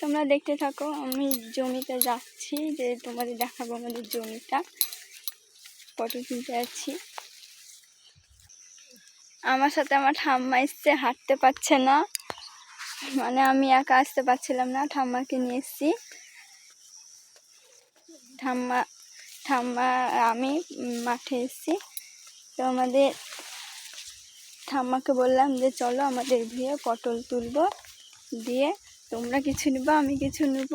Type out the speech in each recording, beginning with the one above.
তোমরা দেখতে থাকো, আমি জমিতে যাচ্ছি, যে তোমাদের দেখাবো আমাদের জমিটা। পটল তুলতে যাচ্ছি। আমার সাথে আমার ঠাম্মা এসছে, হাঁটতে পারছে না, মানে আমি একা আসতে পারছিলাম না, ঠাম্মাকে নিয়ে এসছি। ঠাম্মা আমি মাঠে এসছি। তো আমাদের ঠাম্মাকে বললাম যে চলো আমাদের ভিড়ে পটল তুলবো, দিয়ে তোমরা কিছু নিবা, আমি কিছু নেব,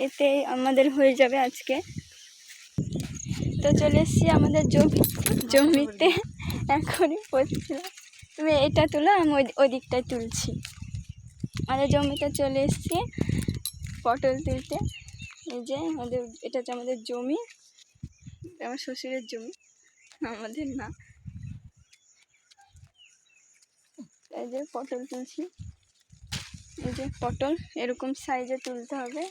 এতে আমাদের হয়ে যাবে আজকে। তো চলে এসছি আমাদের জমিতে, এখনই পড়ছিলাম। তুমি এটা তুলো, আমি ওই দিকটায় তুলছি। আমাদের জমিতে চলে এসছি পটল তুলতে। এই যে এটা হচ্ছে আমাদের জমি, আমার শ্বশুরের জমি, আমাদের না। এই যে পটল তুলছি, এই যে পটল এরকম সাইজে তুলতে হবে।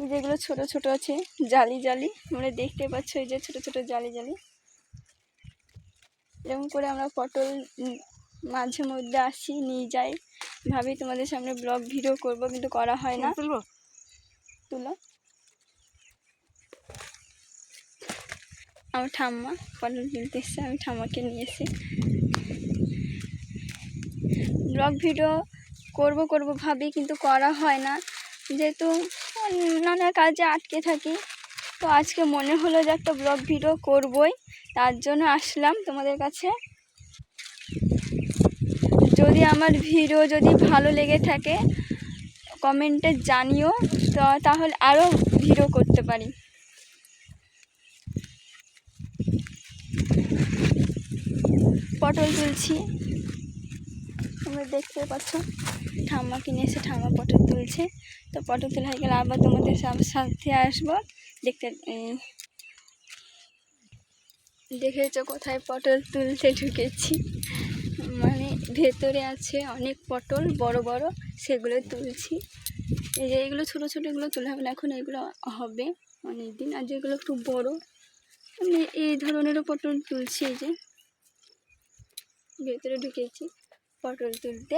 যেগুলো ছোট ছোট আছে জালি জালি, তোমরা দেখতে পাচ্ছ, এই যে ছোট ছোট জালি জালি। এরকম করে আমরা পটল মাঝে মধ্যে আসি, নিয়ে যাই, ভাবি তোমাদের সামনে ব্লগ ভিডিও করব, কিন্তু করা হয় না। তুলো। আমার ঠাম্মা পটল তুলতে এসছে, আমি ঠাম্মাকে নিয়ে এসে ব্লগ ভিডিও করব ভাবি, কিন্তু করা হয় না, যেহেতু নানা কাজে আটকে থাকি। তো আজকে মনে হলো যে একটা ব্লগ ভিডিও করবই, তার জন্য আসলাম তোমাদের কাছে। যদি আমার ভিডিও যদি ভালো লেগে থাকে কমেন্টে জানিও, তো তাহলে আরও ভিডিও করতে পারি। পটল তুলছি, তোমরা দেখতে পাচ্ছ, ঠাম্মা কিনে এসে ঠাম্মা পটল তুলছে। তো পটল তোলা হয়ে গেলে আবার তোমাদের সাথে আসবো দেখতে। দেখেছো কোথায় পটল তুলতে ঢুকেছি, মানে ভেতরে আছে অনেক পটল বড় বড়, সেগুলো তুলছি। এই যে এগুলো ছোটো ছোটো, এগুলো তোলা হবে না এখন, এগুলো হবে অনেক দিন। আর যেগুলো একটু বড়, আমি এই ধরনেরও পটল তুলছি। এই যে ভেতরে ঢুকেছি পটল তুলতে,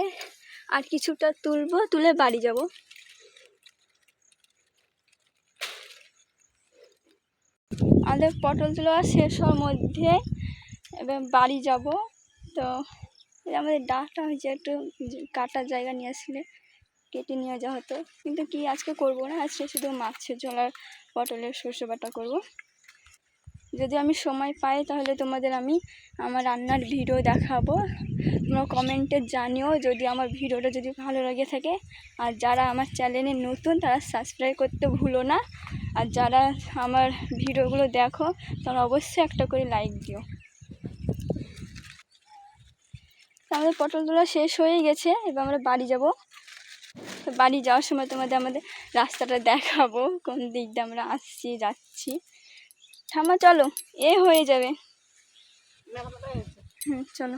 আর কিছুটা তুলবো, তুলে বাড়ি যাব। আমাদের পটল তোলা শেষ হওয়ার মধ্যে এবার বাড়ি যাব। তো আমাদের ডাঁটা হয়েছে, একটু কাটার জায়গা নিয়ে আসলে কেটে নিয়ে যাওয়া হতো, কিন্তু কি আজকে করব না, আজকে শুধু মাছের ঝোল আর পটলের সর্ষে বাটা করব। যদি আমি সময় পাই তাহলে তোমাদের আমি আমার রান্নার ভিডিও দেখাবো। তোমরা কমেন্টে জানিও যদি আমার ভিডিওটা যদি ভালো লাগে থাকে। আর যারা আমার চ্যানেলে নতুন তারা সাবস্ক্রাইব করতে ভুলো না। আর যারা আমার ভিডিওগুলো দেখো তারা অবশ্যই একটা করে লাইক দিও। আমাদের পটল তোলা শেষ হয়ে গেছে, এবার আমরা বাড়ি যাব। তো বাড়ি যাওয়ার সময় আমাদের রাস্তাটা দেখাবো, কোন দিক দিয়ে আমরা আসছি যাচ্ছি। ঠাম্মা চলো, হয়ে যাবে। চলো।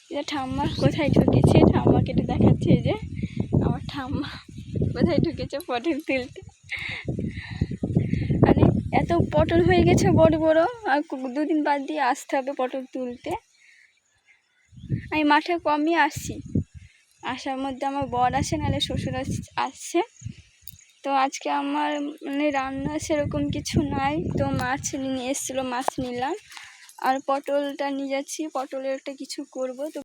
এটা ঠাম্মা কোথায় ঢুকেছে, ঠাম্মাকে একটু দেখাচ্ছে। এই যে আমার ঠাম্মা কোথায় ঢুকেছে পটল তুলতে। মানে এত পটল হয়ে গেছে বড় বড়, আর দুদিন বাদ দিয়ে আসতে হবে পটল তুলতে। আমি মাঠে কমই আসছি, আসার মধ্যে আমার বর আসে, নাহলে শ্বশুর আসছে। তো আজকে আমার মানে রান্না সেরকম কিছু নাই, তো মাছ নিয়ে এসেছিলো, মাছ নিলাম, আর পটলটা নিয়ে যাচ্ছি, পটলের একটা কিছু করব। তো